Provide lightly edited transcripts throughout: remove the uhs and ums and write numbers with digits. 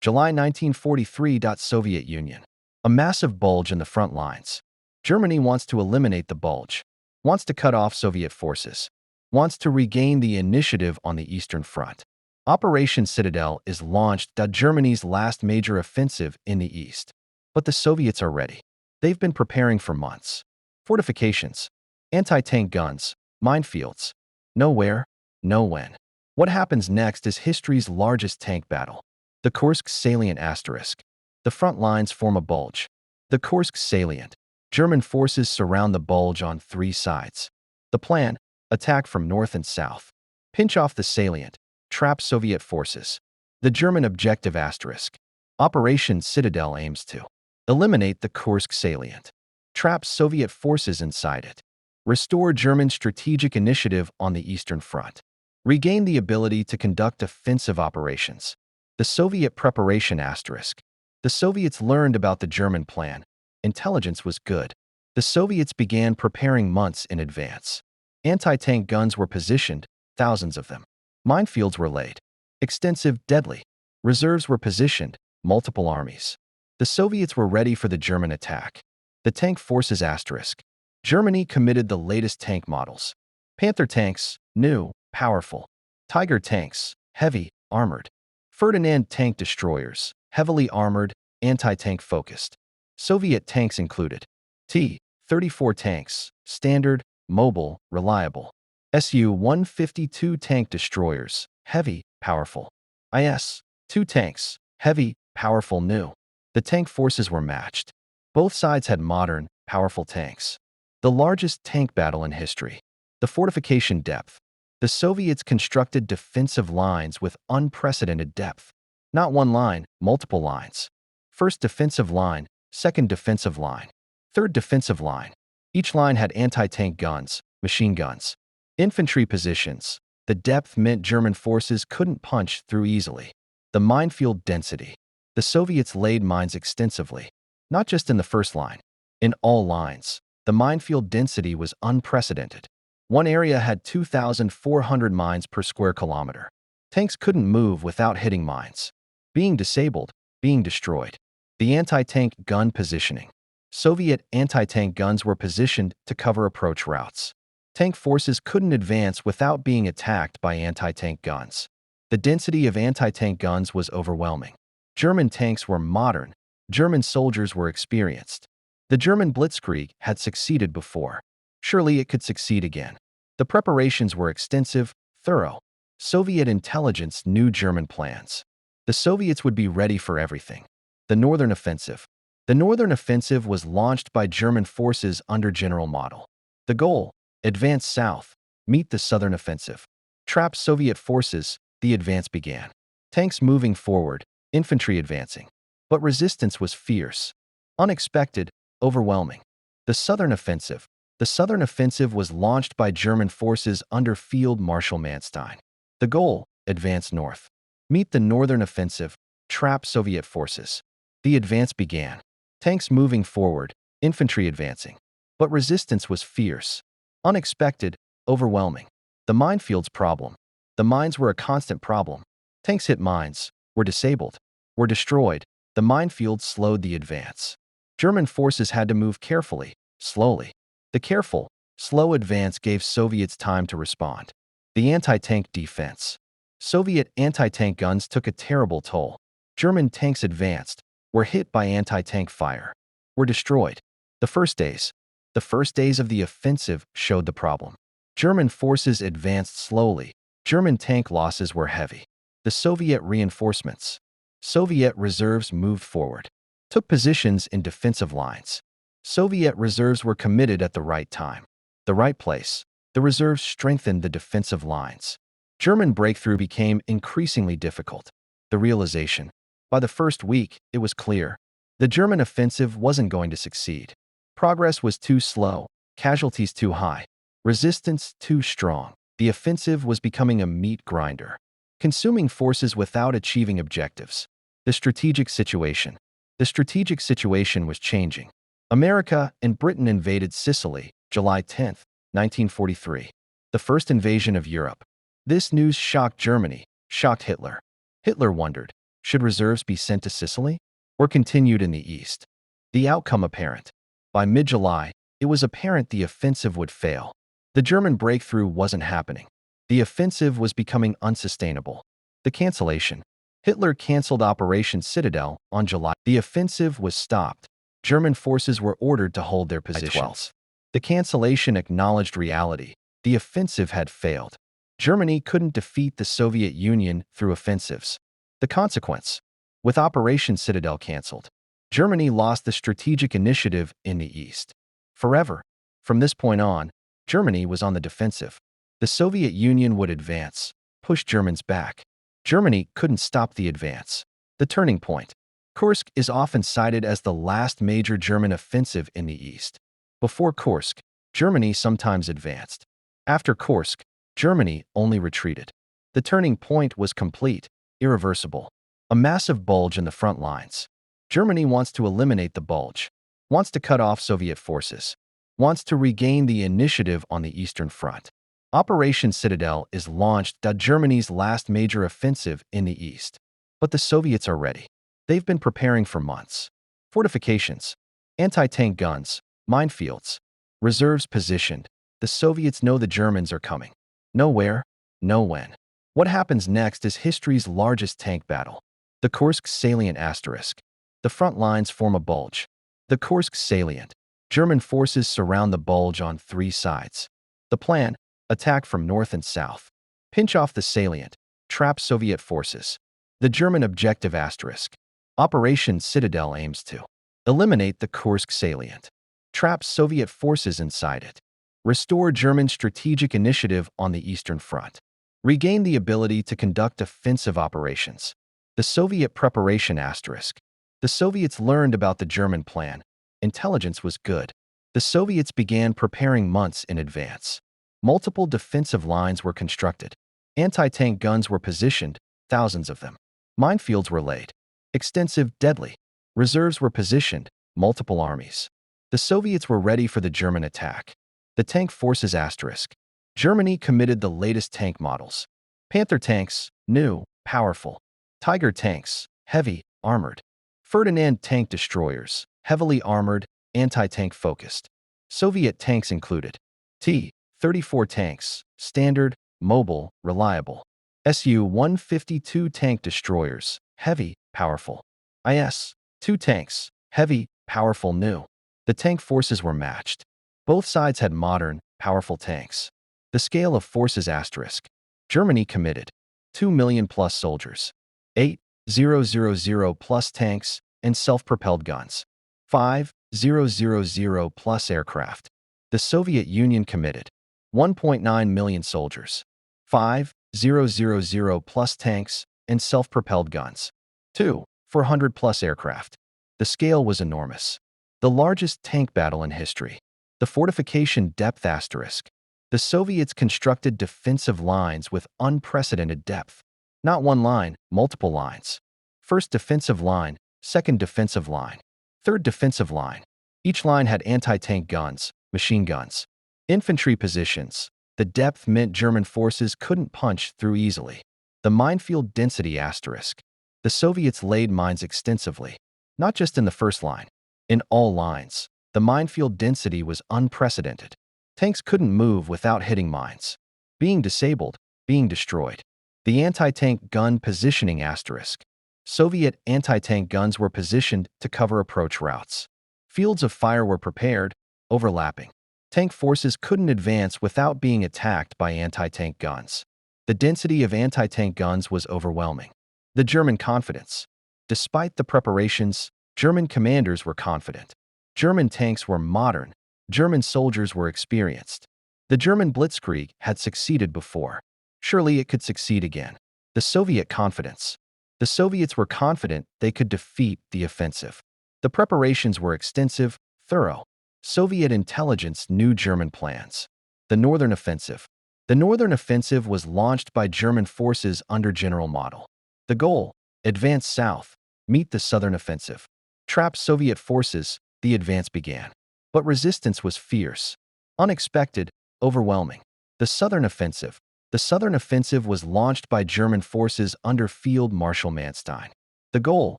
July 1943. Soviet Union. A massive bulge in the front lines. Germany wants to eliminate the bulge, wants to cut off Soviet forces, wants to regain the initiative on the Eastern Front. Operation Citadel is launched, Germany's last major offensive in the East. But the Soviets are ready. They've been preparing for months. Fortifications, anti-tank guns, minefields. Know where, know when. What happens next is history's largest tank battle. The Kursk Salient asterisk. The front lines form a bulge. The Kursk Salient. German forces surround the bulge on 3 sides. The plan: attack from north and south. Pinch off the salient. Trap Soviet forces. The German objective asterisk. Operation Citadel aims to eliminate the Kursk Salient. Trap Soviet forces inside it. Restore German strategic initiative on the Eastern Front. Regain the ability to conduct offensive operations. The Soviet preparation asterisk. The Soviets learned about the German plan. Intelligence was good. The Soviets began preparing months in advance. Anti-tank guns were positioned, thousands of them. Minefields were laid. Extensive, deadly. Reserves were positioned, multiple armies. The Soviets were ready for the German attack. The tank forces asterisk. Germany committed the latest tank models. Panther tanks, new, powerful. Tiger tanks, heavy, armored. Ferdinand tank destroyers, heavily armored, anti-tank focused. Soviet tanks included T-34 tanks, standard, mobile, reliable. Su-152 tank destroyers, heavy, powerful. IS-2 tanks, heavy, powerful, new. The tank forces were matched. Both sides had modern, powerful tanks. The largest tank battle in history. The fortification depth. The Soviets constructed defensive lines with unprecedented depth. Not one line, multiple lines. First defensive line, second defensive line, third defensive line. Each line had anti-tank guns, machine guns. Infantry positions. The depth meant German forces couldn't punch through easily. The minefield density. The Soviets laid mines extensively, not just in the first line. In all lines, the minefield density was unprecedented. One area had 2,400 mines per square kilometer. Tanks couldn't move without hitting mines. Being disabled, being destroyed. The anti-tank gun positioning. Soviet anti-tank guns were positioned to cover approach routes. Tank forces couldn't advance without being attacked by anti-tank guns. The density of anti-tank guns was overwhelming. German tanks were modern. German soldiers were experienced. The German blitzkrieg had succeeded before. Surely it could succeed again. The preparations were extensive, thorough. Soviet intelligence knew German plans. The Soviets would be ready for everything. The Northern Offensive. The Northern Offensive was launched by German forces under General Model. The goal: advance south, meet the Southern Offensive. Trap Soviet forces, the advance began. Tanks moving forward, infantry advancing. But resistance was fierce, unexpected, overwhelming. The Southern Offensive. The Southern Offensive was launched by German forces under Field Marshal Manstein. The goal: advance north. Meet the Northern Offensive, trap Soviet forces. The advance began. Tanks moving forward, infantry advancing. But resistance was fierce, unexpected, overwhelming. The minefields problem. The mines were a constant problem. Tanks hit mines, were disabled, were destroyed. The minefields slowed the advance. German forces had to move carefully, slowly. The careful, slow advance gave Soviets time to respond. The anti-tank defense. Soviet anti-tank guns took a terrible toll. German tanks advanced, were hit by anti-tank fire, were destroyed. The first days of the offensive showed the problem. German forces advanced slowly. German tank losses were heavy. The Soviet reinforcements. Soviet reserves moved forward, took positions in defensive lines. Soviet reserves were committed at the right time, the right place. The reserves strengthened the defensive lines. German breakthrough became increasingly difficult. The realization. By the first week, it was clear. The German offensive wasn't going to succeed. Progress was too slow, casualties too high, resistance too strong. The offensive was becoming a meat grinder, consuming forces without achieving objectives. The strategic situation. The strategic situation was changing. America and Britain invaded Sicily, July 10, 1943. The first invasion of Europe. This news shocked Germany, shocked Hitler. Hitler wondered, Should reserves be sent to Sicily or continued in the east? The outcome apparent. By mid-July, it was apparent the offensive would fail. The German breakthrough wasn't happening. The offensive was becoming unsustainable. The cancellation. Hitler canceled Operation Citadel on July. The offensive was stopped. German forces were ordered to hold their positions. The cancellation acknowledged reality. The offensive had failed. Germany couldn't defeat the Soviet Union through offensives. The consequence. With Operation Citadel cancelled, Germany lost the strategic initiative in the east. Forever. From this point on, Germany was on the defensive. The Soviet Union would advance, push Germans back. Germany couldn't stop the advance. The turning point. Kursk is often cited as the last major German offensive in the east. Before Kursk, Germany sometimes advanced. After Kursk, Germany only retreated. The turning point was complete, irreversible. A massive bulge in the front lines. Germany wants to eliminate the bulge, wants to cut off Soviet forces, wants to regain the initiative on the Eastern Front. Operation Citadel is launched, Germany's last major offensive in the east. But the Soviets are ready. They've been preparing for months. Fortifications, anti-tank guns, minefields, reserves positioned. The Soviets know the Germans are coming. Know where, know when. What happens next is history's largest tank battle. The Kursk Salient asterisk. The front lines form a bulge. The Kursk Salient. German forces surround the bulge on 3 sides. The plan: attack from north and south. Pinch off the salient. Trap Soviet forces. The German objective asterisk. Operation Citadel aims to eliminate the Kursk Salient. Trap Soviet forces inside it. Restore German strategic initiative on the Eastern Front. Regain the ability to conduct offensive operations. The Soviet preparation asterisk. The Soviets learned about the German plan. Intelligence was good. The Soviets began preparing months in advance. Multiple defensive lines were constructed. Anti-tank guns were positioned, thousands of them. Minefields were laid. Extensive, deadly. Reserves were positioned, multiple armies. The Soviets were ready for the German attack. The tank forces asterisk. Germany committed the latest tank models. Panther tanks, new, powerful. Tiger tanks, heavy, armored. Ferdinand tank destroyers, heavily armored, anti-tank focused. Soviet tanks included T-34 tanks, standard, mobile, reliable. Su-152 tank destroyers, heavy, powerful. IS-2 tanks, heavy, powerful, new. The tank forces were matched. Both sides had modern, powerful tanks. The scale of forces asterisk. Germany committed 2 million plus soldiers, 8,000 plus tanks and self-propelled guns, 5,000 plus aircraft. The Soviet Union committed 1.9 million soldiers, 5,000 plus tanks and self-propelled guns, 2,400 plus aircraft. The scale was enormous. The largest tank battle in history. The fortification depth asterisk. The Soviets constructed defensive lines with unprecedented depth. Not one line, multiple lines. First defensive line, second defensive line, third defensive line. Each line had anti-tank guns, machine guns. Infantry positions. The depth meant German forces couldn't punch through easily. The minefield density asterisk. The Soviets laid mines extensively, not just in the first line. In all lines, the minefield density was unprecedented. Tanks couldn't move without hitting mines. Being disabled, being destroyed. The anti-tank gun positioning asterisk. Soviet anti-tank guns were positioned to cover approach routes. Fields of fire were prepared, overlapping. Tank forces couldn't advance without being attacked by anti-tank guns. The density of anti-tank guns was overwhelming. The German confidence. Despite the preparations, German commanders were confident. German tanks were modern. German soldiers were experienced. The German blitzkrieg had succeeded before. Surely it could succeed again. The Soviet confidence. The Soviets were confident they could defeat the offensive. The preparations were extensive, thorough. Soviet intelligence knew German plans. The Northern Offensive. The Northern Offensive was launched by German forces under General Model. The goal: advance south, meet the Southern Offensive. Trap Soviet forces, the advance began. But resistance was fierce, unexpected, overwhelming. The Southern Offensive. The Southern Offensive was launched by German forces under Field Marshal Manstein. The goal: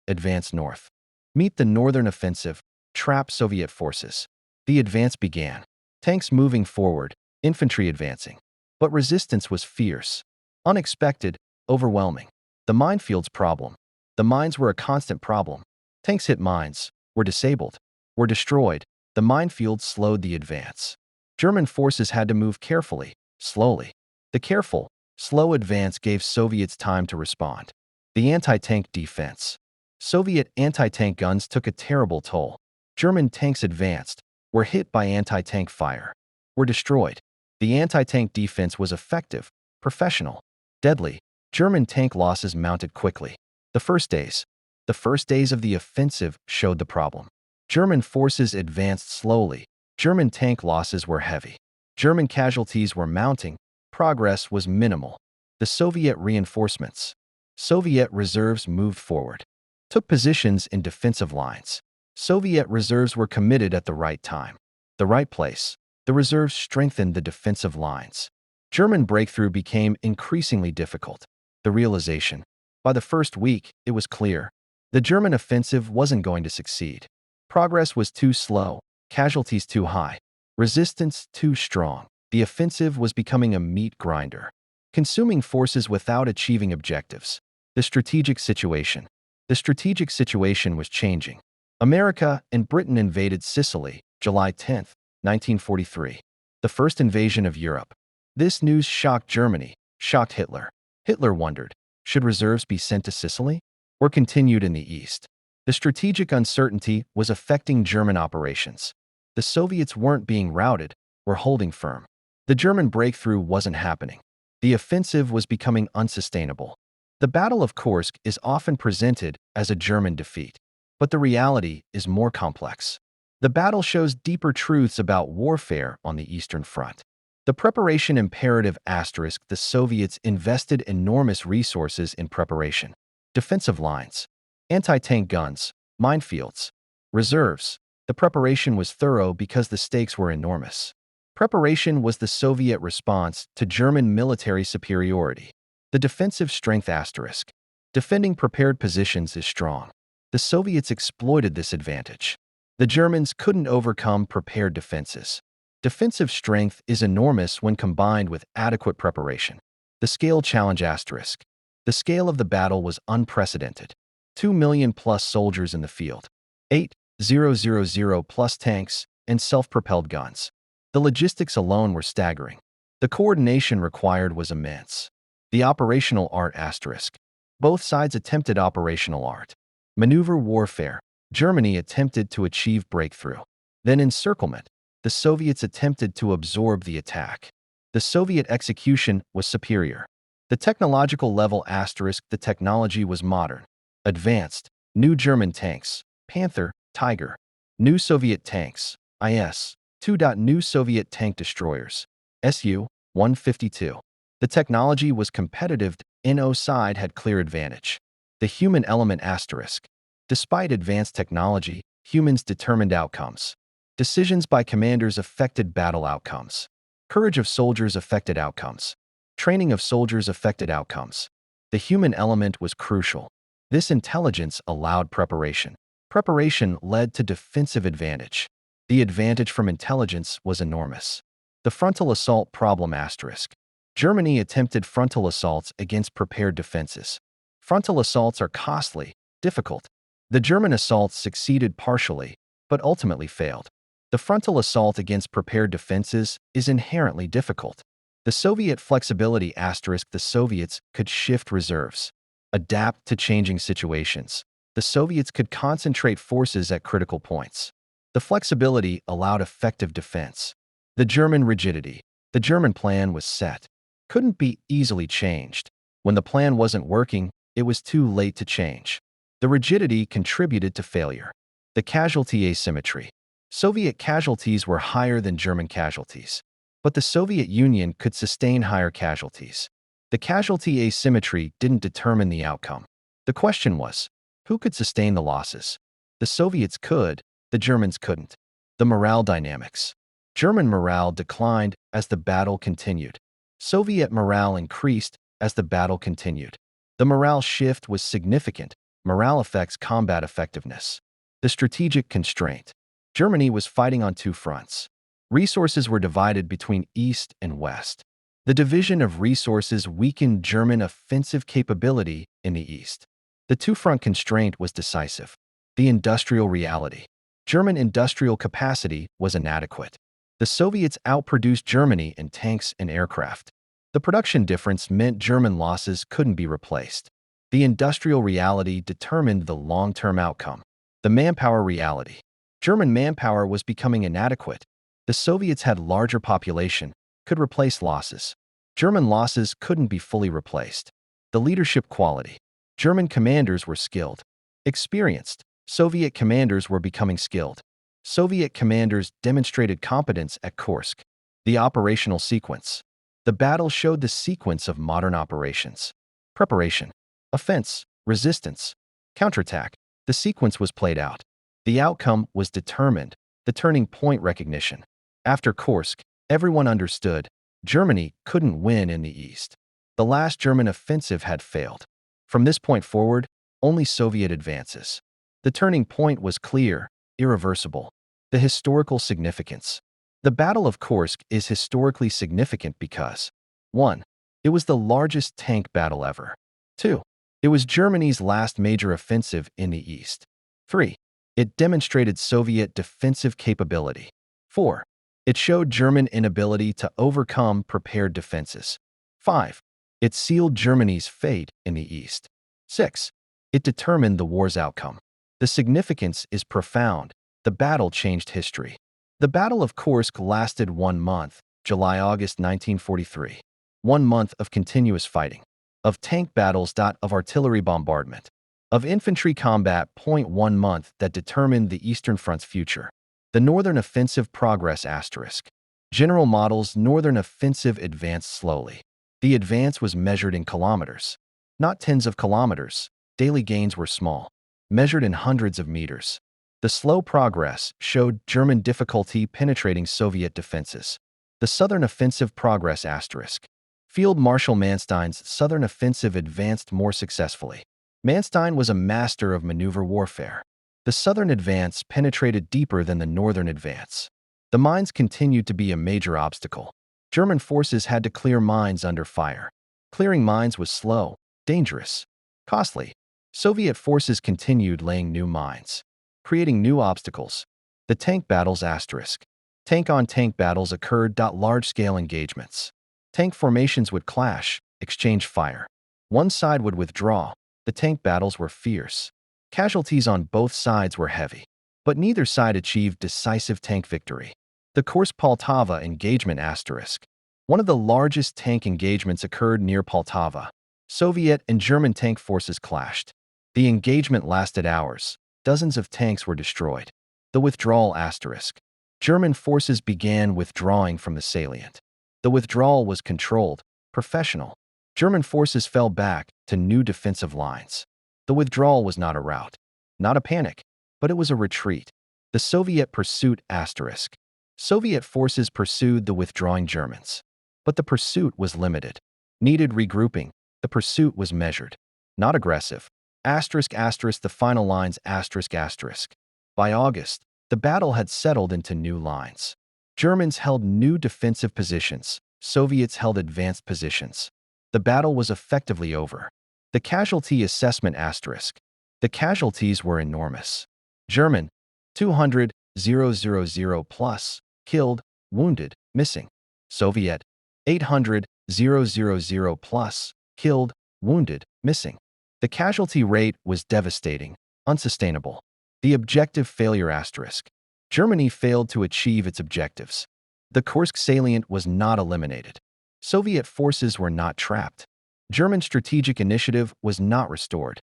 advance north. Meet the northern offensive, trap Soviet forces. The advance began. Tanks moving forward, infantry advancing. But resistance was fierce, unexpected, overwhelming. The minefields problem. The mines were a constant problem. Tanks hit mines, were disabled, were destroyed. The minefields slowed the advance. German forces had to move carefully, slowly. The careful, slow advance gave Soviets time to respond. The anti-tank defense. Soviet anti-tank guns took a terrible toll. German tanks advanced, were hit by anti-tank fire, were destroyed. The anti-tank defense was effective, professional, deadly. German tank losses mounted quickly. The first days of the offensive showed the problem. German forces advanced slowly. German tank losses were heavy. German casualties were mounting. Progress was minimal. The Soviet reinforcements. Soviet reserves moved forward, took positions in defensive lines. Soviet reserves were committed at the right time, the right place. The reserves strengthened the defensive lines. German breakthrough became increasingly difficult. The realization. By the first week, it was clear. The German offensive wasn't going to succeed. Progress was too slow, casualties too high, resistance too strong. The offensive was becoming a meat grinder, consuming forces without achieving objectives. The strategic situation. The strategic situation was changing. America and Britain invaded Sicily, July 10, 1943. The first invasion of Europe. This news shocked Germany, shocked Hitler. Hitler wondered, should reserves be sent to Sicily or continued in the east? The strategic uncertainty was affecting German operations. The Soviets weren't being routed, were holding firm. The German breakthrough wasn't happening. The offensive was becoming unsustainable. The Battle of Kursk is often presented as a German defeat, but the reality is more complex. The battle shows deeper truths about warfare on the Eastern Front. The preparation imperative asterisk. The Soviets invested enormous resources in preparation. Defensive lines, anti-tank guns, minefields, reserves. The preparation was thorough because the stakes were enormous. Preparation was the Soviet response to German military superiority. The defensive strength asterisk. Defending prepared positions is strong. The Soviets exploited this advantage. The Germans couldn't overcome prepared defenses. Defensive strength is enormous when combined with adequate preparation. The scale challenge asterisk. The scale of the battle was unprecedented. 2 million plus soldiers in the field. 8,000 plus tanks and self-propelled guns. The logistics alone were staggering. The coordination required was immense. The operational art asterisk. Both sides attempted operational art. Maneuver warfare. Germany attempted to achieve breakthrough. Then encirclement. The Soviets attempted to absorb the attack. The Soviet execution was superior. The technological level asterisk. The technology was modern, advanced. New German tanks, Panther, Tiger. New Soviet tanks, IS. 2. New Soviet tank destroyers, Su-152. The technology was competitive. No side had clear advantage. The human element asterisk. Despite advanced technology, humans determined outcomes. Decisions by commanders affected battle outcomes. Courage of soldiers affected outcomes. Training of soldiers affected outcomes. The human element was crucial. This intelligence allowed preparation. Preparation led to defensive advantage. The advantage from intelligence was enormous. The frontal assault problem asterisk. Germany attempted frontal assaults against prepared defenses. Frontal assaults are costly, difficult. The German assaults succeeded partially, but ultimately failed. The frontal assault against prepared defenses is inherently difficult. The Soviet flexibility asterisk. The Soviets could shift reserves, adapt to changing situations. The Soviets could concentrate forces at critical points. The flexibility allowed effective defense. The German rigidity. The German plan was set, couldn't be easily changed. When the plan wasn't working, it was too late to change. The rigidity contributed to failure. The casualty asymmetry. Soviet casualties were higher than German casualties, but the Soviet Union could sustain higher casualties. The casualty asymmetry didn't determine the outcome. The question was, who could sustain the losses? The Soviets could, the Germans couldn't. The morale dynamics. German morale declined as the battle continued. Soviet morale increased as the battle continued. The morale shift was significant. morale affects combat effectiveness. The strategic constraint. Germany was fighting on two fronts. Resources were divided between East and West. The division of resources weakened German offensive capability in the East. The two-front constraint was decisive. The industrial reality. German industrial capacity was inadequate. The Soviets outproduced Germany in tanks and aircraft. The production difference meant German losses couldn't be replaced. The industrial reality determined the long-term outcome. The manpower reality. German manpower was becoming inadequate. The Soviets had larger population, could replace losses. German losses couldn't be fully replaced. The leadership quality. German commanders were skilled, experienced. Soviet commanders were becoming skilled. Soviet commanders demonstrated competence at Kursk. The operational sequence. The battle showed the sequence of modern operations. Preparation, offense, resistance, counterattack. The sequence was played out. The outcome was determined. The turning point recognition. After Kursk, everyone understood Germany couldn't win in the East. The last German offensive had failed. From this point forward, only Soviet advances. The turning point was clear, irreversible. The historical significance. The Battle of Kursk is historically significant because 1. It was the largest tank battle ever. 2. It was Germany's last major offensive in the East. 3. It demonstrated Soviet defensive capability. 4. It showed German inability to overcome prepared defenses. 5. It sealed Germany's fate in the East. 6. It determined the war's outcome. The significance is profound. The battle changed history. The Battle of Kursk lasted 1 month, July-August 1943. 1 month of continuous fighting. Of tank battles. Of artillery bombardment. Of infantry combat. 1 month that determined the Eastern Front's future. The Northern Offensive progress asterisk. General models. Northern Offensive advanced slowly. The advance was measured in kilometers, not tens of kilometers. Daily gains were small, measured in hundreds of meters. The slow progress showed German difficulty penetrating Soviet defenses. The Southern Offensive progress asterisk. Field Marshal Manstein's Southern Offensive advanced more successfully. Manstein was a master of maneuver warfare. The Southern advance penetrated deeper than the Northern advance. The mines continued to be a major obstacle. German forces had to clear mines under fire. Clearing mines was slow, dangerous, costly. Soviet forces continued laying new mines, creating new obstacles. The tank battles asterisk. Tank-on-tank battles occurred. Large-scale engagements. Tank formations would clash, exchange fire. One side would withdraw. The tank battles were fierce. Casualties on both sides were heavy, but neither side achieved decisive tank victory. The Kursk-Poltava engagement asterisk. One of the largest tank engagements occurred near Poltava. Soviet and German tank forces clashed. The engagement lasted hours. Dozens of tanks were destroyed. The withdrawal asterisk. German forces began withdrawing from the salient. The withdrawal was controlled, professional. German forces fell back to new defensive lines. The withdrawal was not a rout, not a panic, but it was a retreat. The Soviet pursuit asterisk. Soviet forces pursued the withdrawing Germans. But the pursuit was limited. Needed regrouping. The pursuit was measured, not aggressive. Asterisk asterisk. The final lines asterisk asterisk. By August, the battle had settled into new lines. Germans held new defensive positions. Soviets held advanced positions. The battle was effectively over. The casualty assessment asterisk. The casualties were enormous. German, 200,000 plus, killed, wounded, missing. Soviet, 800,000 plus, killed, wounded, missing. The casualty rate was devastating, unsustainable. The objective failure asterisk. Germany failed to achieve its objectives. The Kursk Salient was not eliminated. Soviet forces were not trapped. German strategic initiative was not restored.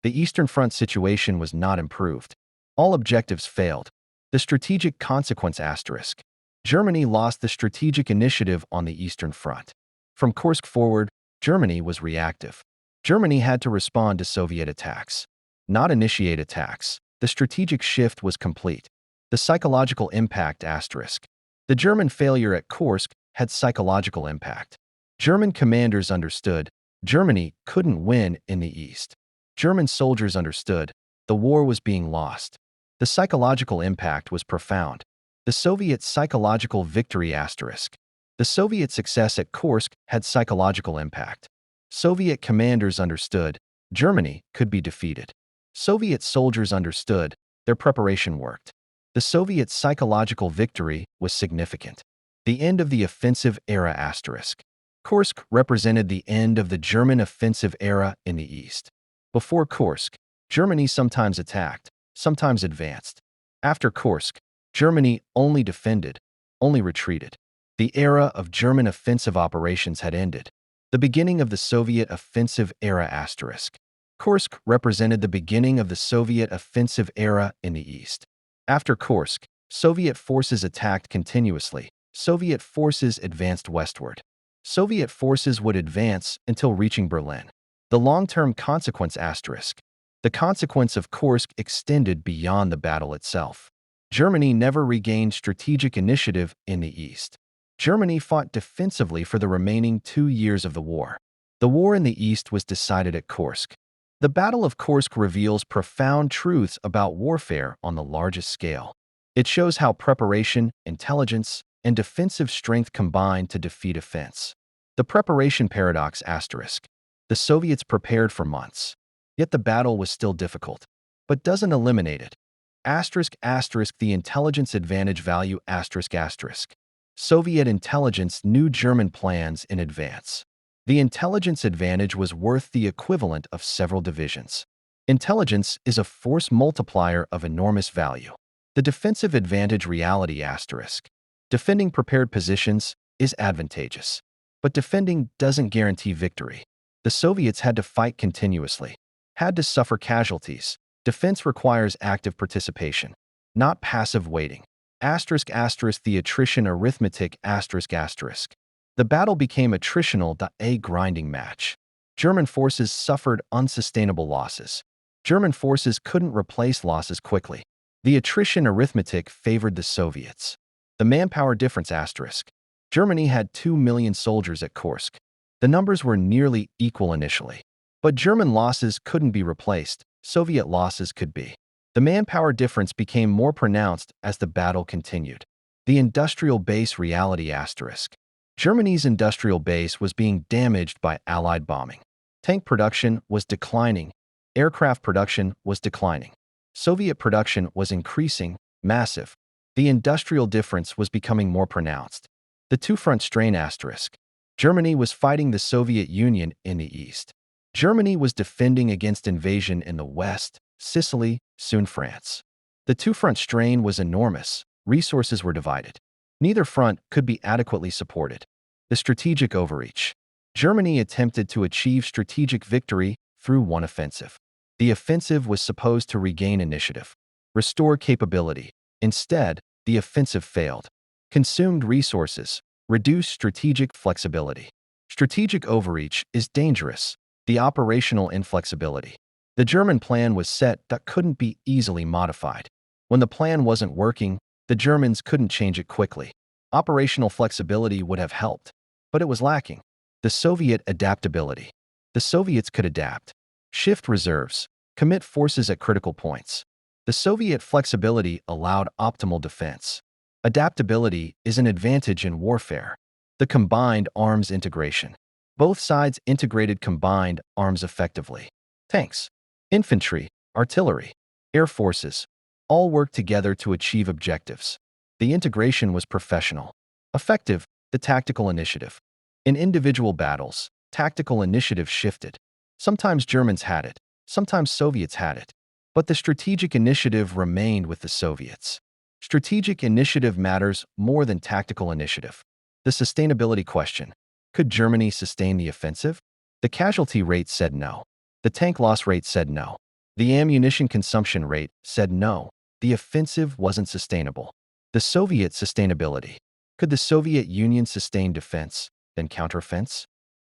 The Eastern Front situation was not improved. All objectives failed. The strategic consequence asterisk. Germany lost the strategic initiative on the Eastern Front. From Kursk forward, Germany was reactive. Germany had to respond to Soviet attacks, not initiate attacks. The strategic shift was complete. The psychological impact asterisk. The German failure at Kursk had psychological impact. German commanders understood Germany couldn't win in the East. German soldiers understood the war was being lost. The psychological impact was profound. The Soviet psychological victory asterisk. The Soviet success at Kursk had psychological impact. Soviet commanders understood Germany could be defeated. Soviet soldiers understood their preparation worked. The Soviet psychological victory was significant. The end of the offensive era asterisk. Kursk represented the end of the German offensive era in the east. Before Kursk, Germany sometimes attacked, sometimes advanced. After Kursk, Germany only defended, only retreated. The era of German offensive operations had ended. The beginning of the Soviet offensive era asterisk. Kursk represented the beginning of the Soviet offensive era in the east. After Kursk, Soviet forces attacked continuously. Soviet forces advanced westward. Soviet forces would advance until reaching Berlin. The long-term consequence asterisk. The consequence of Kursk extended beyond the battle itself. Germany never regained strategic initiative in the east. Germany fought defensively for the remaining 2 years of the war. The war in the east was decided at Kursk. The Battle of Kursk reveals profound truths about warfare on the largest scale. It shows how preparation, intelligence, and defensive strength combine to defeat offense. The preparation paradox asterisk. The Soviets prepared for months. Yet the battle was still difficult. But doesn't eliminate it. Asterisk asterisk the intelligence advantage value asterisk asterisk. Soviet intelligence knew German plans in advance. The intelligence advantage was worth the equivalent of several divisions. Intelligence is a force multiplier of enormous value. The defensive advantage reality asterisk. Defending prepared positions is advantageous. But defending doesn't guarantee victory. The Soviets had to fight continuously, had to suffer casualties. Defense requires active participation, not passive waiting. Asterisk asterisk the attrition arithmetic asterisk asterisk. The battle became attritional, a grinding match. German forces suffered unsustainable losses. German forces couldn't replace losses quickly. The attrition arithmetic favored the Soviets. The manpower difference asterisk. Germany had 2 million soldiers at Kursk. The numbers were nearly equal initially. But German losses couldn't be replaced. Soviet losses could be. The manpower difference became more pronounced as the battle continued. The industrial base reality asterisk. Germany's industrial base was being damaged by Allied bombing. Tank production was declining. Aircraft production was declining. Soviet production was increasing, massive. The industrial difference was becoming more pronounced. The two-front strain asterisk. Germany was fighting the Soviet Union in the east. Germany was defending against invasion in the west, Sicily, soon France. The two-front strain was enormous. Resources were divided. Neither front could be adequately supported. The strategic overreach. Germany attempted to achieve strategic victory through one offensive. The offensive was supposed to regain initiative, restore capability. Instead, the offensive failed. Consumed resources, reduced strategic flexibility. Strategic overreach is dangerous. The operational inflexibility. The German plan was set that couldn't be easily modified. When the plan wasn't working, the Germans couldn't change it quickly. Operational flexibility would have helped, but it was lacking. The Soviet adaptability. The Soviets could adapt, shift reserves, commit forces at critical points. The Soviet flexibility allowed optimal defense. Adaptability is an advantage in warfare. The combined arms integration. Both sides integrated combined arms effectively. Tanks, infantry, artillery, air forces, all worked together to achieve objectives. The integration was professional. Effective, the tactical initiative. In individual battles, tactical initiative shifted. Sometimes Germans had it, sometimes Soviets had it. But the strategic initiative remained with the Soviets. Strategic initiative matters more than tactical initiative. The sustainability question. Could Germany sustain the offensive? The casualty rate said no. The tank loss rate said no. The ammunition consumption rate said no. The offensive wasn't sustainable. The Soviet sustainability. Could the Soviet Union sustain defense, then counteroffense?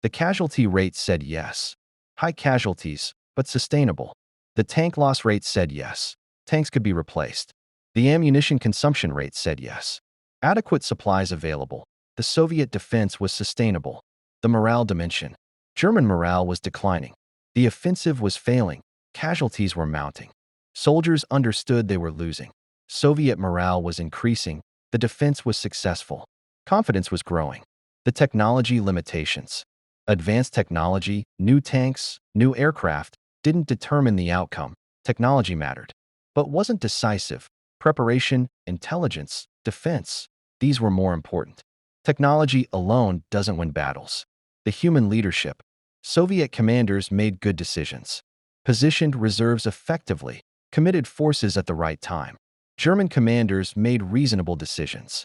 The casualty rate said yes. High casualties, but sustainable. The tank loss rate said yes. Tanks could be replaced. The ammunition consumption rate said yes. Adequate supplies available. The Soviet defense was sustainable. The morale dimension. German morale was declining. The offensive was failing. Casualties were mounting. Soldiers understood they were losing. Soviet morale was increasing. The defense was successful. Confidence was growing. The technology limitations. Advanced technology, new tanks, new aircraft, didn't determine the outcome. Technology mattered, but wasn't decisive. Preparation, intelligence, defense, these were more important. Technology alone doesn't win battles. The human leadership. Soviet commanders made good decisions, positioned reserves effectively, committed forces at the right time. German commanders made reasonable decisions,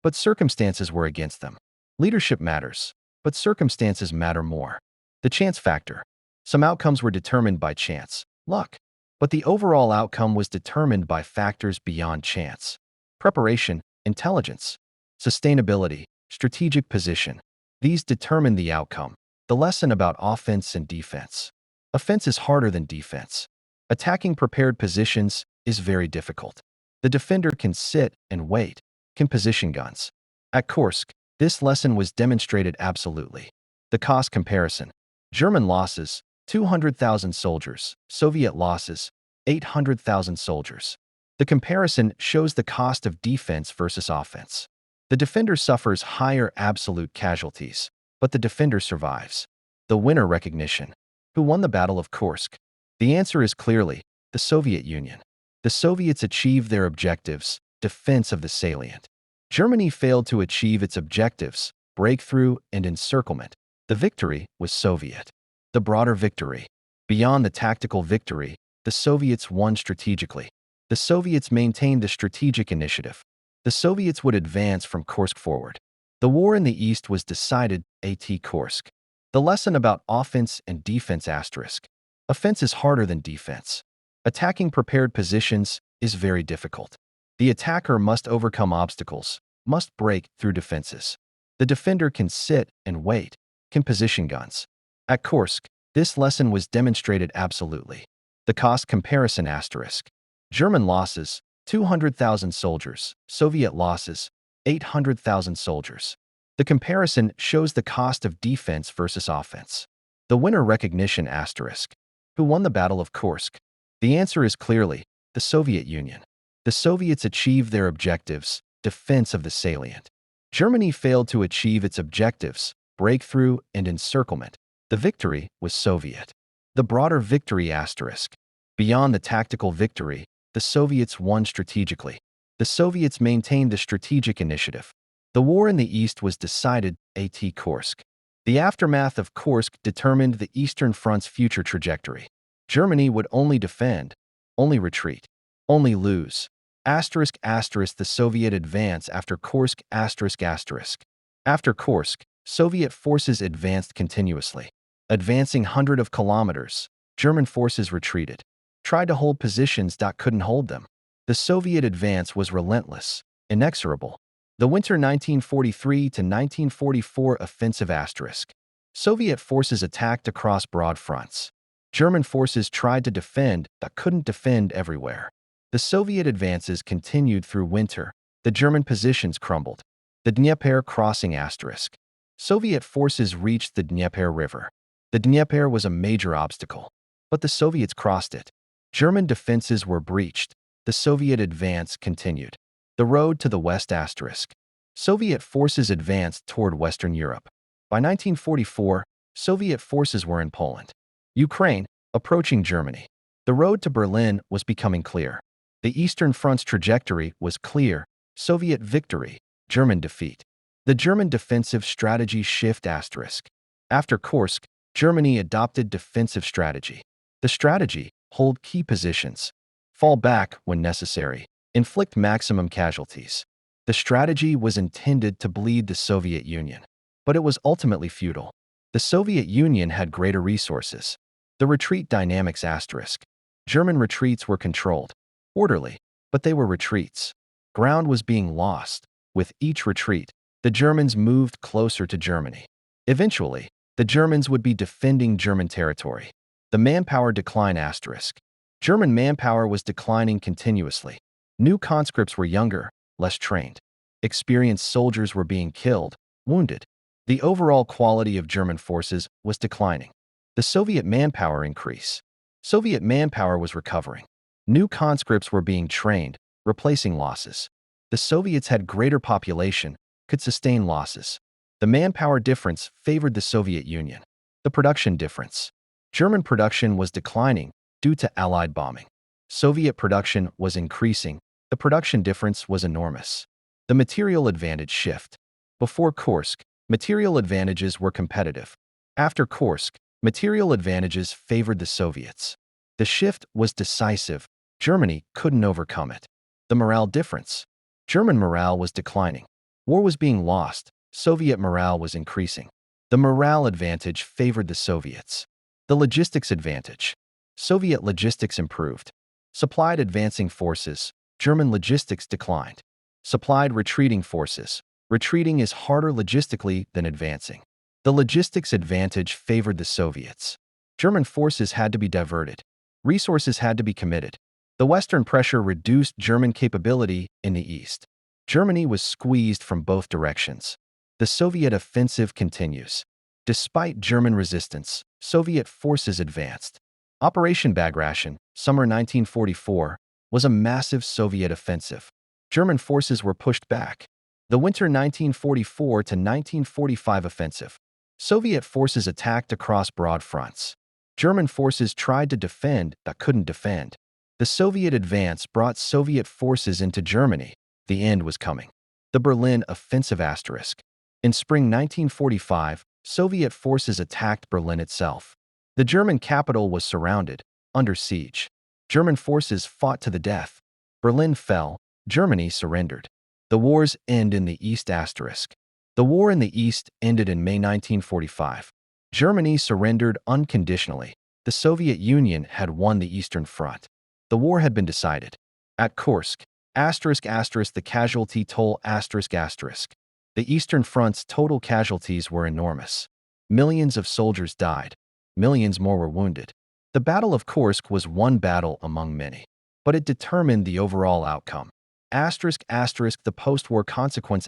but circumstances were against them. Leadership matters, but circumstances matter more. The chance factor. Some outcomes were determined by chance, luck, but the overall outcome was determined by factors beyond chance. Preparation, intelligence, sustainability, strategic position. These determine the outcome. The lesson about offense and defense. Offense is harder than defense. Attacking prepared positions is very difficult. The defender can sit and wait, can position guns. At Kursk, this lesson was demonstrated absolutely. The cost comparison. German losses, 200,000 soldiers. Soviet losses, 800,000 soldiers. The comparison shows the cost of defense versus offense. The defender suffers higher absolute casualties, but the defender survives. The winner recognition. Who won the Battle of Kursk? The answer is clearly the Soviet Union. The Soviets achieved their objectives, defense of the salient. Germany failed to achieve its objectives, breakthrough and encirclement. The victory was Soviet. The broader victory. Beyond the tactical victory, the Soviets won strategically. The Soviets maintained the strategic initiative. The Soviets would advance from Kursk forward. The war in the East was decided at Kursk. The lesson about offense and defense asterisk. Offense is harder than defense. Attacking prepared positions is very difficult. The attacker must overcome obstacles, must break through defenses. The defender can sit and wait, can position guns. At Kursk, this lesson was demonstrated absolutely. The cost comparison asterisk. German losses, 200,000 soldiers. Soviet losses, 800,000 soldiers. The comparison shows the cost of defense versus offense. The winner recognition asterisk. Who won the Battle of Kursk? The answer is clearly the Soviet Union. The Soviets achieved their objectives, defense of the salient. Germany failed to achieve its objectives, breakthrough and encirclement. The victory was Soviet. The broader victory asterisk. Beyond the tactical victory, the Soviets won strategically. The Soviets maintained the strategic initiative. The war in the East was decided at Kursk. The aftermath of Kursk determined the Eastern Front's future trajectory. Germany would only defend, only retreat, only lose. Asterisk asterisk the Soviet advance after Kursk asterisk asterisk. After Kursk, Soviet forces advanced continuously. Advancing hundreds of kilometers, German forces retreated. Tried to hold positions that couldn't hold them. The Soviet advance was relentless, inexorable. The winter 1943 to 1944 offensive asterisk. Soviet forces attacked across broad fronts. German forces tried to defend but couldn't defend everywhere. The Soviet advances continued through winter. The German positions crumbled. The Dnieper crossing asterisk. Soviet forces reached the Dnieper River. The Dnieper was a major obstacle, but the Soviets crossed it. German defenses were breached. The Soviet advance continued. The road to the west asterisk. Soviet forces advanced toward Western Europe. By 1944, Soviet forces were in Poland. Ukraine, approaching Germany. The road to Berlin was becoming clear. The Eastern Front's trajectory was clear. Soviet victory, German defeat. The German defensive strategy shift asterisk. After Kursk, Germany adopted defensive strategy. The strategy, hold key positions, fall back when necessary, inflict maximum casualties. The strategy was intended to bleed the Soviet Union, but it was ultimately futile. The Soviet Union had greater resources. The retreat dynamics asterisk. German retreats were controlled, orderly, but they were retreats. Ground was being lost. With each retreat, the Germans moved closer to Germany. Eventually, the Germans would be defending German territory. The manpower decline asterisk. German manpower was declining continuously. New conscripts were younger, less trained. Experienced soldiers were being killed, wounded. The overall quality of German forces was declining. The Soviet manpower increase. Soviet manpower was recovering. New conscripts were being trained, replacing losses. The Soviets had greater population, could sustain losses. The manpower difference favored the Soviet Union. The production difference. German production was declining due to Allied bombing. Soviet production was increasing. The production difference was enormous. The material advantage shift. Before Kursk, material advantages were competitive. After Kursk, material advantages favored the Soviets. The shift was decisive. Germany couldn't overcome it. The morale difference. German morale was declining. War was being lost. Soviet morale was increasing. The morale advantage favored the Soviets. The logistics advantage. Soviet logistics improved. Supplied advancing forces. German logistics declined. Supplied retreating forces. Retreating is harder logistically than advancing. The logistics advantage favored the Soviets. German forces had to be diverted. Resources had to be committed. The Western pressure reduced German capability in the East. Germany was squeezed from both directions. The Soviet offensive continues. Despite German resistance, Soviet forces advanced. Operation Bagration, summer 1944, was a massive Soviet offensive. German forces were pushed back. The winter 1944 to 1945 offensive. Soviet forces attacked across broad fronts. German forces tried to defend but couldn't defend. The Soviet advance brought Soviet forces into Germany. The end was coming. The Berlin offensive asterisk. In spring 1945, Soviet forces attacked Berlin itself. The German capital was surrounded, under siege. German forces fought to the death. Berlin fell. Germany surrendered. The war's end in the East asterisk. The war in the East ended in May 1945. Germany surrendered unconditionally. The Soviet Union had won the Eastern Front. The war had been decided. At Kursk, the casualty toll The Eastern Front's total casualties were enormous. Millions of soldiers died. Millions more were wounded. The Battle of Kursk was one battle among many, but it determined the overall outcome. The post-war consequence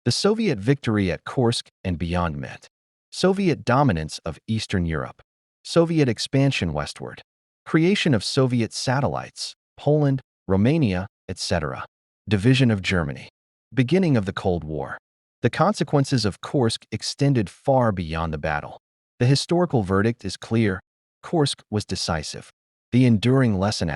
The Soviet victory at Kursk and beyond meant Soviet dominance of Eastern Europe, Soviet expansion westward, creation of Soviet satellites, Poland, Romania, etc., division of Germany, beginning of the Cold War. The consequences of Kursk extended far beyond the battle. The historical verdict is clear. Kursk was decisive. The enduring lesson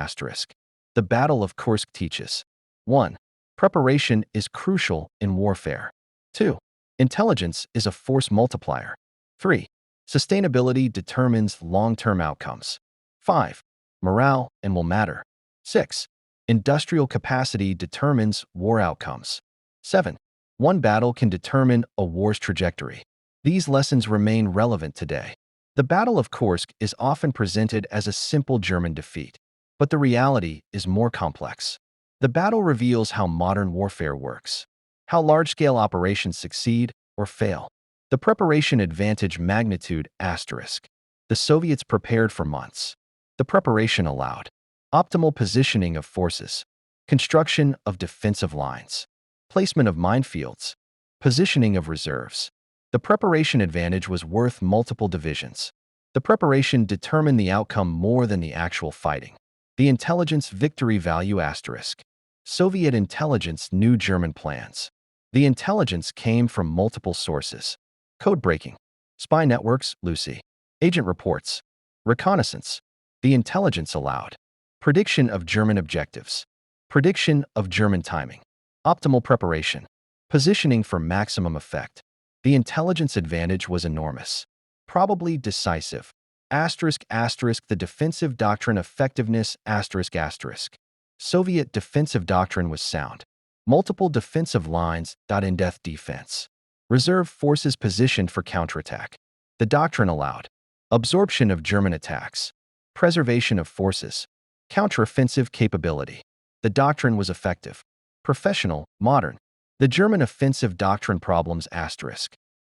The Battle of Kursk teaches 1. Preparation is crucial in warfare. 2. Intelligence is a force multiplier. 3. Sustainability determines long-term outcomes. 5. Morale and will matter. 6. Industrial capacity determines war outcomes. 7. One battle can determine a war's trajectory. These lessons remain relevant today. The Battle of Kursk is often presented as a simple German defeat, but the reality is more complex. The battle reveals how modern warfare works, how large-scale operations succeed or fail. The preparation advantage magnitude The Soviets prepared for months. The preparation allowed optimal positioning of forces, construction of defensive lines, placement of minefields, positioning of reserves. The preparation advantage was worth multiple divisions. The preparation determined the outcome more than the actual fighting. The intelligence victory value Soviet intelligence knew German plans. The intelligence came from multiple sources. Code breaking, spy networks, Lucy, agent reports, reconnaissance. The intelligence allowed prediction of German objectives, prediction of German timing, optimal preparation, positioning for maximum effect. The intelligence advantage was enormous, probably decisive. The defensive doctrine effectiveness Soviet defensive doctrine was sound. Multiple defensive lines. In-depth defense. Reserve forces positioned for counterattack. The doctrine allowed absorption of German attacks, preservation of forces, counteroffensive capability. The doctrine was effective, professional, modern. The German offensive doctrine problems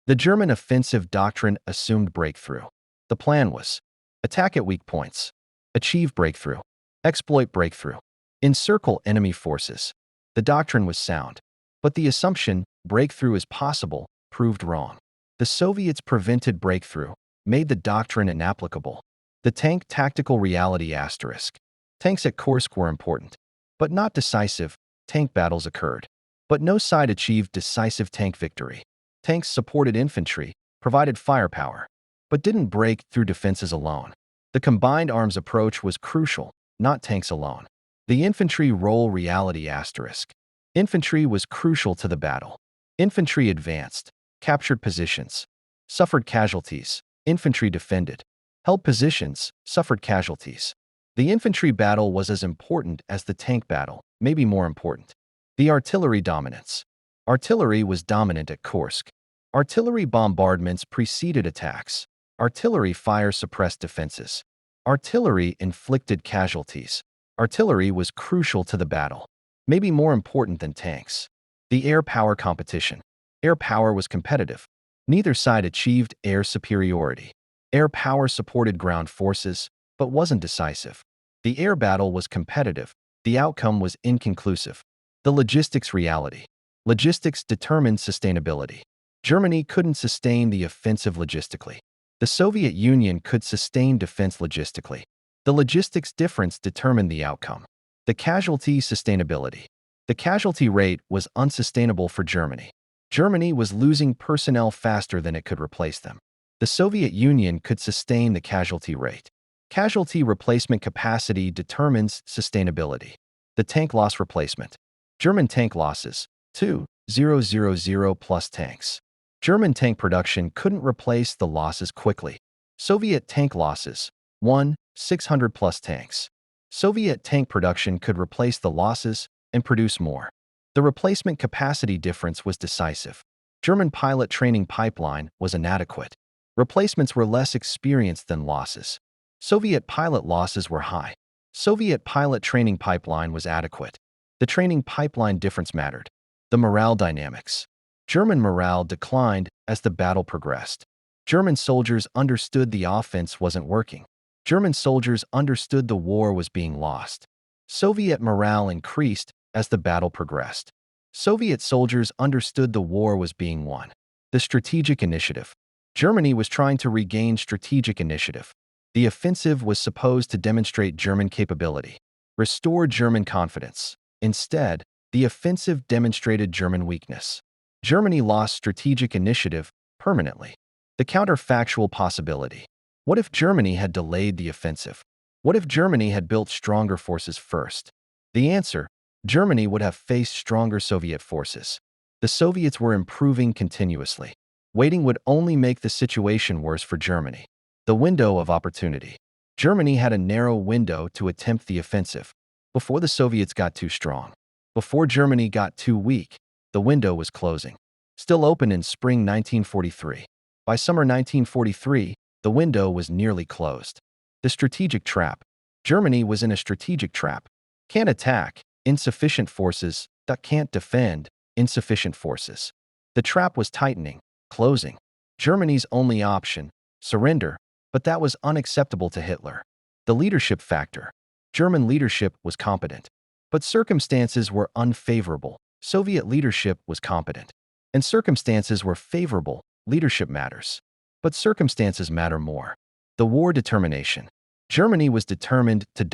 The German offensive doctrine assumed breakthrough. The plan was attack at weak points, achieve breakthrough, exploit breakthrough, encircle enemy forces. The doctrine was sound, but the assumption breakthrough is possible proved wrong. The Soviets prevented breakthrough. made the doctrine inapplicable. The tank tactical reality asterisk. Tanks at Kursk were important, but not decisive. Tank battles occurred, but no side achieved decisive tank victory. Tanks supported infantry, provided firepower, but didn't break through defenses alone. The combined arms approach was crucial, not tanks alone. The infantry role reality asterisk. Infantry was crucial to the battle. Infantry advanced, captured positions, suffered casualties. Infantry defended, held positions, suffered casualties. The infantry battle was as important as the tank battle, maybe more important. The artillery dominance. Artillery was dominant at Kursk. Artillery bombardments preceded attacks. Artillery fire suppressed defenses. Artillery inflicted casualties. Artillery was crucial to the battle, maybe more important than tanks. The air power competition. Air power was competitive. Neither side achieved air superiority. Air power supported ground forces, but wasn't decisive. The air battle was competitive. The outcome was inconclusive. The logistics reality. Logistics determined sustainability. Germany couldn't sustain the offensive logistically. The Soviet Union could sustain defense logistically. The logistics difference determined the outcome. The casualty sustainability. The casualty rate was unsustainable for Germany. Germany was losing personnel faster than it could replace them. The Soviet Union could sustain the casualty rate. Casualty replacement capacity determines sustainability. The tank loss replacement. German tank losses, 2,000 plus tanks. German tank production couldn't replace the losses quickly. Soviet tank losses, 1,600 plus tanks. Soviet tank production could replace the losses and produce more. The replacement capacity difference was decisive. German pilot training pipeline was inadequate. Replacements were less experienced than losses. Soviet pilot losses were high. Soviet pilot training pipeline was adequate. The training pipeline difference mattered. The morale dynamics. German morale declined as the battle progressed. German soldiers understood the offense wasn't working. German soldiers understood the war was being lost. Soviet morale increased as the battle progressed. Soviet soldiers understood the war was being won. The strategic initiative. Germany was trying to regain strategic initiative. The offensive was supposed to demonstrate German capability, restore German confidence. Instead, the offensive demonstrated German weakness. Germany lost strategic initiative permanently. The counterfactual possibility. What if Germany had delayed the offensive? What if Germany had built stronger forces first? The answer: Germany would have faced stronger Soviet forces. The Soviets were improving continuously. Waiting would only make the situation worse for Germany. The window of opportunity. Germany had a narrow window to attempt the offensive. Before the Soviets got too strong. Before Germany got too weak, the window was closing. Still open in spring 1943. By summer 1943, the window was nearly closed. The strategic trap. Germany was in a strategic trap. Can't attack, insufficient forces. Can't defend, insufficient forces. The trap was tightening, closing. Germany's only option, surrender, but that was unacceptable to Hitler. The leadership factor. German leadership was competent, but circumstances were unfavorable. Soviet leadership was competent, and circumstances were favorable. Leadership matters, but circumstances matter more. The war determination. Germany was determined to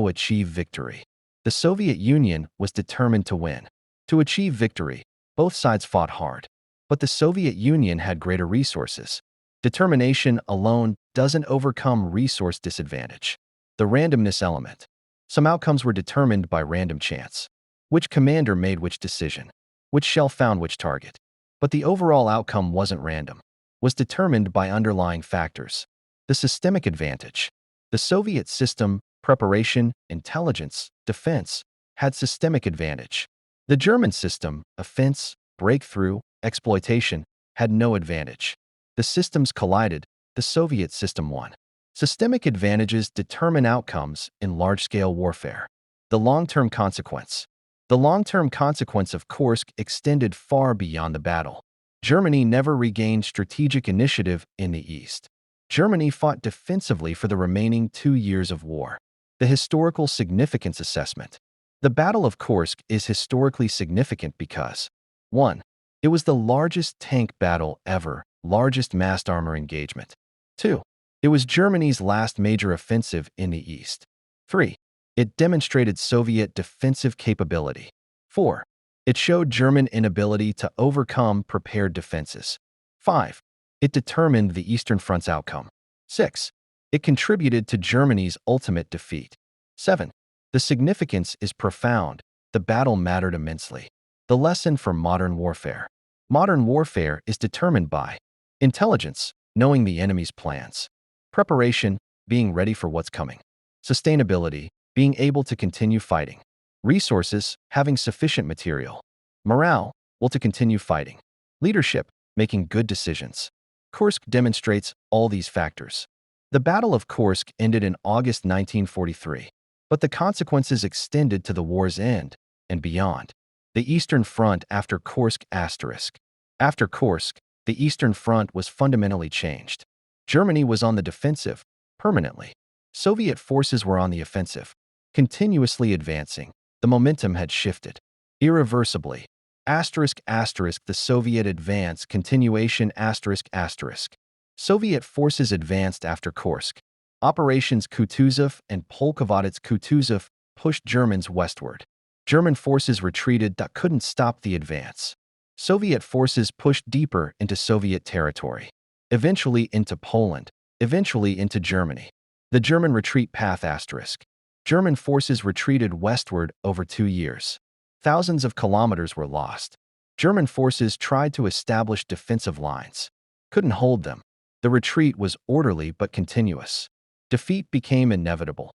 achieve victory. The Soviet Union was determined to win. To achieve victory, both sides fought hard, but the Soviet Union had greater resources. Determination alone doesn't overcome resource disadvantage. The randomness element. Some outcomes were determined by random chance. Which commander made which decision? Which shell found which target? But the overall outcome wasn't random. Was determined by underlying factors. The systemic advantage. The Soviet system, preparation, intelligence, defense, had systemic advantage. The German system, offense, breakthrough, exploitation, had no advantage. The systems collided. The Soviet system won. Systemic advantages determine outcomes in large-scale warfare. The long-term consequence. The long-term consequence of Kursk extended far beyond the battle. Germany never regained strategic initiative in the East. Germany fought defensively for the remaining 2 years of war. The historical significance assessment. The Battle of Kursk is historically significant because 1. It was the largest tank battle ever largest massed armor engagement. 2. It was Germany's last major offensive in the East. 3. It demonstrated Soviet defensive capability. 4. It showed German inability to overcome prepared defenses. 5. It determined the Eastern Front's outcome. 6. It contributed to Germany's ultimate defeat. 7. The significance is profound. The battle mattered immensely. The lesson for modern warfare. Modern warfare is determined by intelligence, knowing the enemy's plans; preparation, being ready for what's coming; sustainability, being able to continue fighting; resources, having sufficient material; morale, will to continue fighting; leadership, making good decisions. Kursk demonstrates all these factors. The Battle of Kursk ended in August 1943, but the consequences extended to the war's end and beyond. The Eastern Front after Kursk *. After Kursk, the Eastern Front was fundamentally changed. Germany was on the defensive, permanently. Soviet forces were on the offensive, continuously advancing. The momentum had shifted. Irreversibly. ***, the Soviet advance continuation ***. Soviet forces advanced after Kursk. Operations Kutuzov and Polkovodets-Kutuzov pushed Germans westward. German forces retreated that couldn't stop the advance. Soviet forces pushed deeper into Soviet territory, eventually into Poland, eventually into Germany. The German retreat path ***. German forces retreated westward over 2 years. Thousands of kilometers were lost. German forces tried to establish defensive lines. Couldn't hold them. The retreat was orderly but continuous. Defeat became inevitable.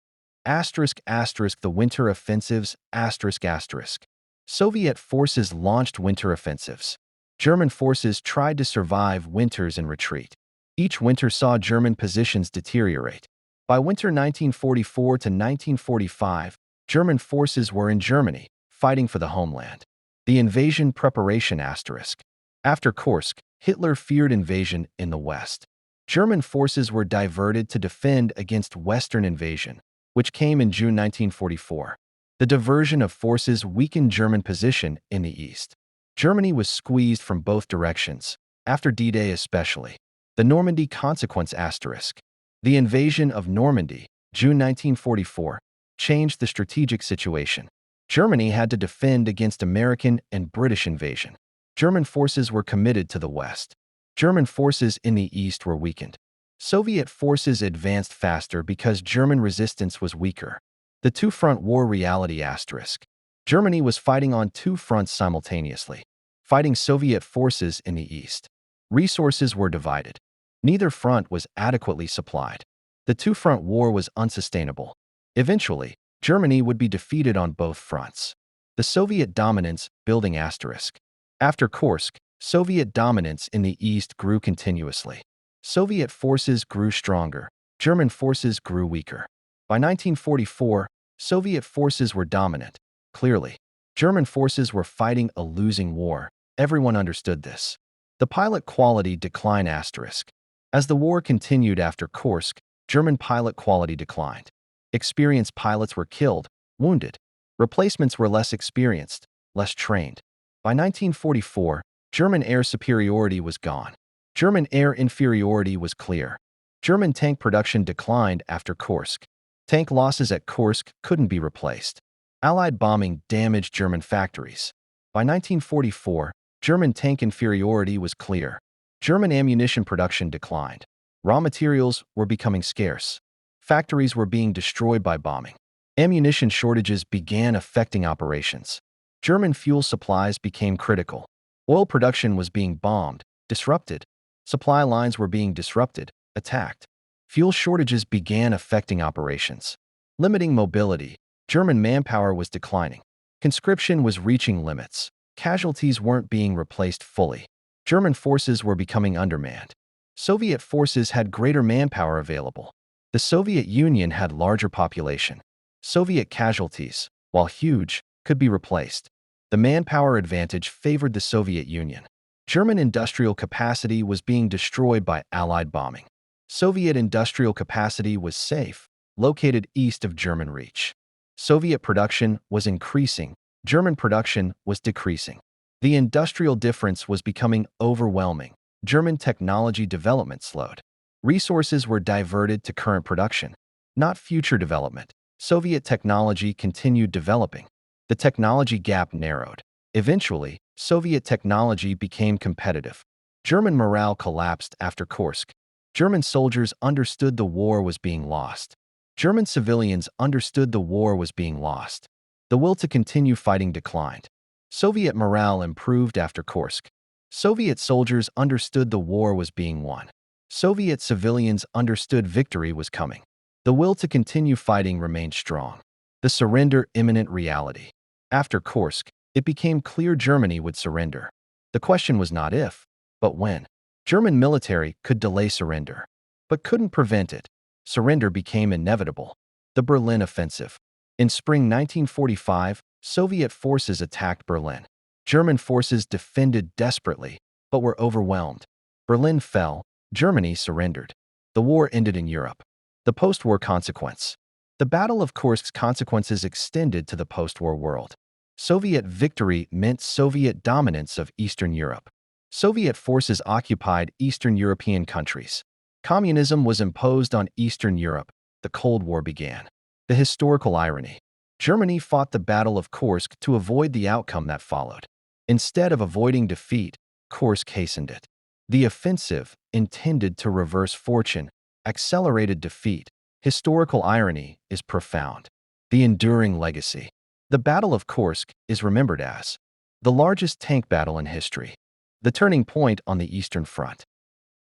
***, the winter offensives ***. Soviet forces launched winter offensives. German forces tried to survive winters and retreat. Each winter saw German positions deteriorate. By winter 1944 to 1945, German forces were in Germany, fighting for the homeland. The invasion preparation ***. After Kursk, Hitler feared invasion in the West. German forces were diverted to defend against Western invasion, which came in June 1944. The diversion of forces weakened German position in the East. Germany was squeezed from both directions, after D-Day especially. The Normandy consequence ***. The invasion of Normandy, June 1944, changed the strategic situation. Germany had to defend against American and British invasion. German forces were committed to the West. German forces in the East were weakened. Soviet forces advanced faster because German resistance was weaker. The two-front war reality ***. Germany was fighting on 2 fronts simultaneously, fighting Soviet forces in the East. Resources were divided. Neither front was adequately supplied. The two-front war was unsustainable. Eventually, Germany would be defeated on both fronts. The Soviet dominance building ***. After Kursk, Soviet dominance in the East grew continuously. Soviet forces grew stronger. German forces grew weaker. By 1944, Soviet forces were dominant. Clearly, German forces were fighting a losing war. Everyone understood this. The pilot quality decline ***. As the war continued after Kursk, German pilot quality declined. Experienced pilots were killed, wounded. Replacements were less experienced, less trained. By 1944, German air superiority was gone. German air inferiority was clear. German tank production declined after Kursk. Tank losses at Kursk couldn't be replaced. Allied bombing damaged German factories. By 1944, German tank inferiority was clear. German ammunition production declined. Raw materials were becoming scarce. Factories were being destroyed by bombing. Ammunition shortages began affecting operations. German fuel supplies became critical. Oil production was being bombed, disrupted. Supply lines were being disrupted, attacked. Fuel shortages began affecting operations. Limiting mobility. German manpower was declining. Conscription was reaching limits. Casualties weren't being replaced fully. German forces were becoming undermanned. Soviet forces had greater manpower available. The Soviet Union had larger population. Soviet casualties, while huge, could be replaced. The manpower advantage favored the Soviet Union. German industrial capacity was being destroyed by Allied bombing. Soviet industrial capacity was safe, located east of German reach. Soviet production was increasing. German production was decreasing. The industrial difference was becoming overwhelming. German technology development slowed. Resources were diverted to current production, not future development. Soviet technology continued developing. The technology gap narrowed. Eventually, Soviet technology became competitive. German morale collapsed after Kursk. German soldiers understood the war was being lost. German civilians understood the war was being lost. The will to continue fighting declined. Soviet morale improved after Kursk. Soviet soldiers understood the war was being won. Soviet civilians understood victory was coming. The will to continue fighting remained strong. The surrender imminent reality. After Kursk, it became clear Germany would surrender. The question was not if, but when. German military could delay surrender, but couldn't prevent it. Surrender became inevitable. The Berlin Offensive. In spring 1945, Soviet forces attacked Berlin. German forces defended desperately, but were overwhelmed. Berlin fell. Germany surrendered. The war ended in Europe. The post-war consequence. The Battle of Kursk's consequences extended to the post-war world. Soviet victory meant Soviet dominance of Eastern Europe. Soviet forces occupied Eastern European countries. Communism was imposed on Eastern Europe. The Cold War began. The historical irony. Germany fought the Battle of Kursk to avoid the outcome that followed. Instead of avoiding defeat, Kursk hastened it. The offensive, intended to reverse fortune, accelerated defeat. Historical irony is profound. The enduring legacy. The Battle of Kursk is remembered as the largest tank battle in history, the turning point on the Eastern Front,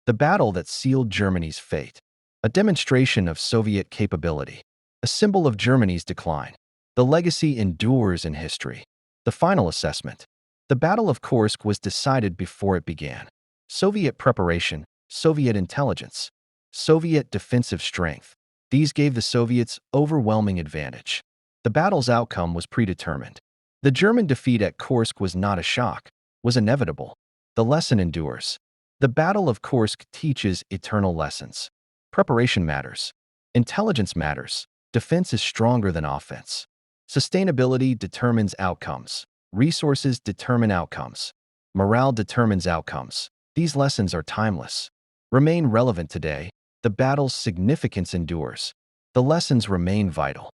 the battle that sealed Germany's fate, a demonstration of Soviet capability, a symbol of Germany's decline. The legacy endures in history. The final assessment. The Battle of Kursk was decided before it began. Soviet preparation, Soviet intelligence, Soviet defensive strength. These gave the Soviets overwhelming advantage. The battle's outcome was predetermined. The German defeat at Kursk was not a shock, was inevitable. The lesson endures. The Battle of Kursk teaches eternal lessons. Preparation matters. Intelligence matters. Defense is stronger than offense. Sustainability determines outcomes. Resources determine outcomes. Morale determines outcomes. These lessons are timeless. Remain relevant today. The battle's significance endures. The lessons remain vital.